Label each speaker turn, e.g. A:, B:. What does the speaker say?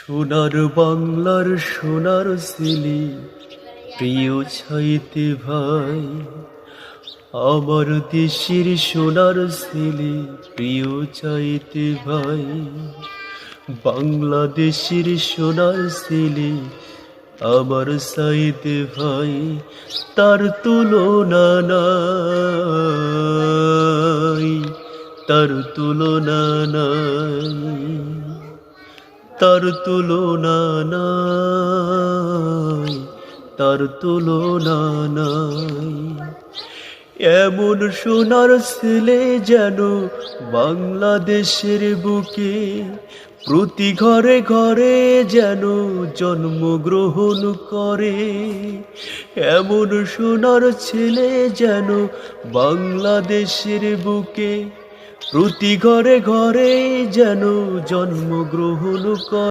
A: সোনার বাংলার সোনার ছেলে প্রিয় ছাইতে ভাই, আমার দেশের সোনার ছেলে প্রিয় চাইতে ভাই। বাংলাদেশের সোনার ছেলে আমার চাইতে ভাই, তার তুলনা নাই, তার তুলনা নাই, তার তুলনা নাই, তার তুলনা নাই। এমন সোনার ছেলে যেন বাংলাদেশের বুকে প্রতি ঘরে ঘরে যেন জন্মগ্রহণ করে। এমন সোনার ছেলে যেন বাংলাদেশের বুকে প্রতি ঘরে ঘরে যেন জন্মগ্রহণ করে।